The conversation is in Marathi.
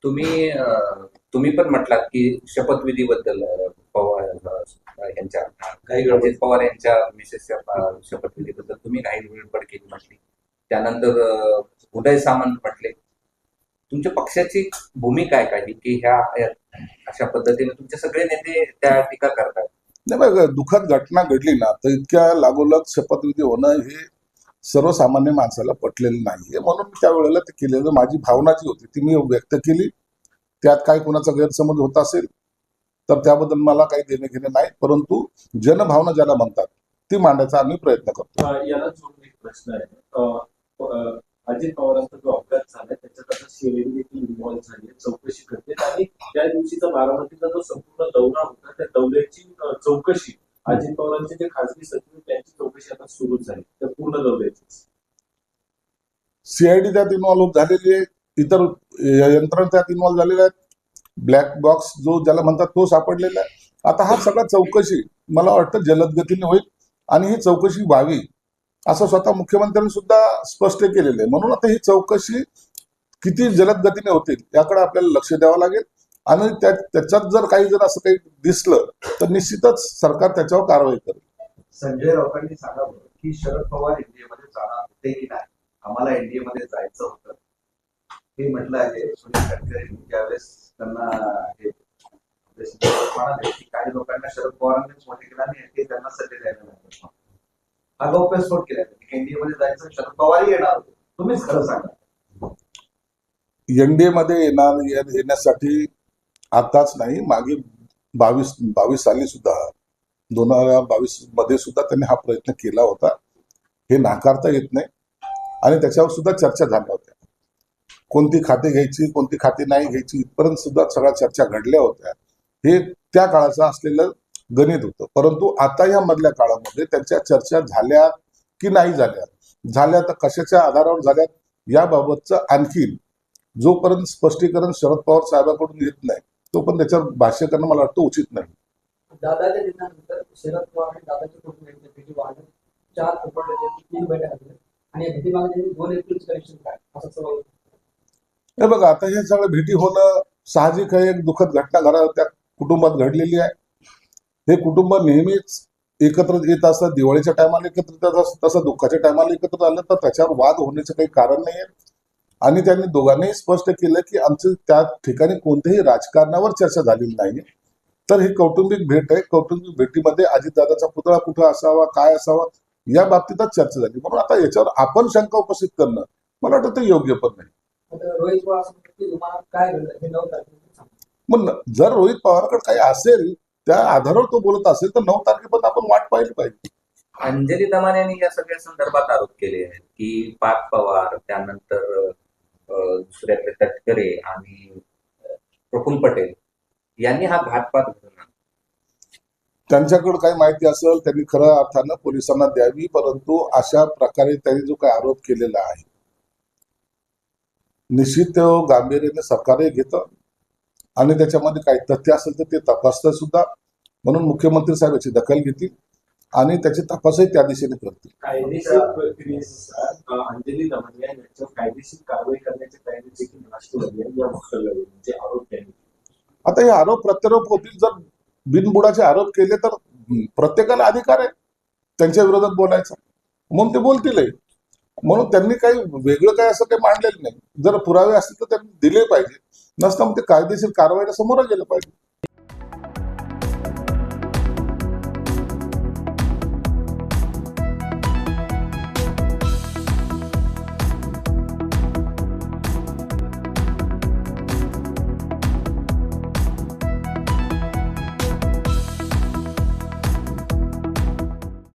तुम्ही पण म्हटलात की शपथविधीबद्दल पवार यांच्या अजित पवार यांच्या मिसेसच्या शपथविधीबद्दल तुम्ही काही वेळपड केली म्हटली. त्यानंतर उदय सामंत म्हटले. तुमच्या पक्षाची भूमिका काय काढली की ह्या अशा पद्धतीने तुमचे सगळे नेते त्या टीका करतात? नाही बघ, दुःखद घटना घडली ना तर इतक्या लागोलग शपथविधी होणं हे सर्वसामान्य माणसाला पटलेलं नाहीये. म्हणून त्यावेळेला ते केलेलं माझी भावना जी होती ती मी व्यक्त केली. त्यात काय कोणाचा गैरसमज होत असेल तर त्याबद्दल मला काही देणे घेणे नाही, परंतु जनभावना ज्याला म्हणतात ती मांडायचा आम्ही प्रयत्न करतो. याला जोडून एक प्रश्न आहे. अजित पवारांचा जो अपघात झाला त्याच्यात आता शिवसेना देखील इन्व्हॉल्व्ह झाली, चौकशी करते आणि त्या दिवशीचा बारामतीचा जो संपूर्ण दौरा होता त्या दौऱ्याची चौकशी अजित पवारांचे जे खासगी सचिव त्यांची चौकशी आता सुरू झाली त्या पूर्ण दौऱ्याची. सीआयडी त्यात इन्व्हॉल्व्ह झालेली आहे, इतर यंत्रणा त्यात इन्व्हॉल्व्ह झालेल्या आहेत. ब्लॅक बॉक्स जो ज्याला म्हणतात तो सापडलेला आहे. आता हा सगळा चौकशी मला वाटतं जलद गतीने होईल आणि ही चौकशी व्हावी असं स्वतः मुख्यमंत्र्यांनी सुद्धा स्पष्ट केलेलं आहे. म्हणून आता ही चौकशी किती जलद गतीने होतील याकडे आपल्याला लक्ष द्यावं लागेल आणि त्याच्यात जर असं काही दिसलं तर निश्चितच सरकार त्याच्यावर कारवाई करेल. संजय राऊतांनी सांगावं की शरद पवार एनडीएमध्ये जाणार होते की नाही, आम्हाला एनडीएमध्ये जायचं होतं हे म्हटलं आहे. सुनील तटकरे ज्यावेळेस त्यांना म्हणाले की काही लोकांना शरद पवारांनीच मोठे केला आणि ते त्यांना सल्ले द्यायला लागले. हा गौप्यस्फोट केला की एनडीए मध्ये जायचं, शरद पवारही येणार होते. तुम्हीच खरं सांगा. एनडीए मध्ये येण्यासाठी आताच नाही, मागे 22 साली सुद्धा 2022 मध्ये सुद्धा त्यांनी हा प्रयत्न केला होता. हे नाकारता येत नाही आणि त्याच्यावर सुद्धा चर्चा झाल्या होत्या. कोणती खाते घ्यायची कोणती खाते नाही घ्यायची इथपर्यंत सुद्धा सगळ्या चर्चा घडल्या होत्या. हे त्या काळाचं असलेलं गणित होतं. परंतु आता या मधल्या काळामध्ये त्यांच्या चर्चा झाल्या की नाही झाल्या तर कशाच्या आधारावर झाल्यात याबाबतचं आणखी जोपर्यंत स्पष्टीकरण शरद पवार साहेबांकडून येत नाही तोपर्यंत त्याच्यावर भाष्य करणं मला वाटतं उचित नाही. दादाच्या दिनानंतर शरद पवार आणि दादाच्या कुटुंबियांच्या भेटी वाढत 4 फेब्रुवारी 3 बैठक झाल्या आणि या भेटीमागे 2 एप्रिलचं कनेक्शन काय असं सवाल. हे बघा, आता हे सगळं भेटी होणं साहजिक आहे. एक दुःखद घटना त्या कुटुंबात घडलेली आहे. हे कुटुंब नेहमीच एकत्र येत असतात. दिवाळीच्या टायमाला एकत्र येत असतात, तसं दुःखाच्या टायमाला एकत्र आलं तर त्याच्यावर वाद होण्याचं काही कारण नाही आहे. आणि त्यांनी दोघांनीही स्पष्ट केलं की आमचं त्या ठिकाणी कोणत्याही राजकारणावर चर्चा झालेली नाही. तर ही कौटुंबिक भेट आहे. कौटुंबिक भेटीमध्ये अजितदादाचा पुतळा कुठं असावा काय असावा या बाबतीतच चर्चा झाली. म्हणून आता याच्यावर आपण शंका उपस्थित करणं मला वाटतं ते योग्य पण नाही. मग जर रोहित पवारकडे काही असेल त्या आधारावर तो बोलत असेल तर 9 तारखेपर्यंत आपण वाट पाहिली पाहिजे. अंजली दमाने यांनी या सगळ्या संदर्भात आरोप केले आहेत की पार्थ पवार, त्यानंतर दुसरे तटकरे आणि प्रफुल्ल पटेल यांनी हा घातपात घडवला. त्यांच्याकडे काही माहिती असेल त्यांनी खऱ्या अर्थानं पोलिसांना द्यावी. परंतु अशा प्रकारे त्यांनी जो काही आरोप केलेला आहे निश्चित गांभीर्याने सरकारही घेतं आणि त्याच्यामध्ये काही तथ्य असेल तर ते तपासतं सुद्धा. म्हणून मुख्यमंत्री साहेब याची दखल घेतील आणि त्याची तपासही त्या दिशेने करतील. कायदेशीर प्रक्रियेनुसार अंजली दमाने यांच्यावर कायदेशीर कारवाई करण्याची तयारी देखील राष्ट्रवादी या वक्तव्याचे आरोप त्यांनी. आता हे आरोप प्रत्यारोप होतील. जर बिनबुडाचे आरोप केले तर प्रत्येकाला अधिकार आहे त्यांच्या विरोधात बोलायचा, म्हणून ते बोलतील. म्हणून त्यांनी काही वेगळं काय असं काही मांडलेलं नाही. जर पुरावे असतील तर त्यांनी दिले पाहिजे, नसता मग ते कायदेशीर कारवाईला समोर गेलं पाहिजे.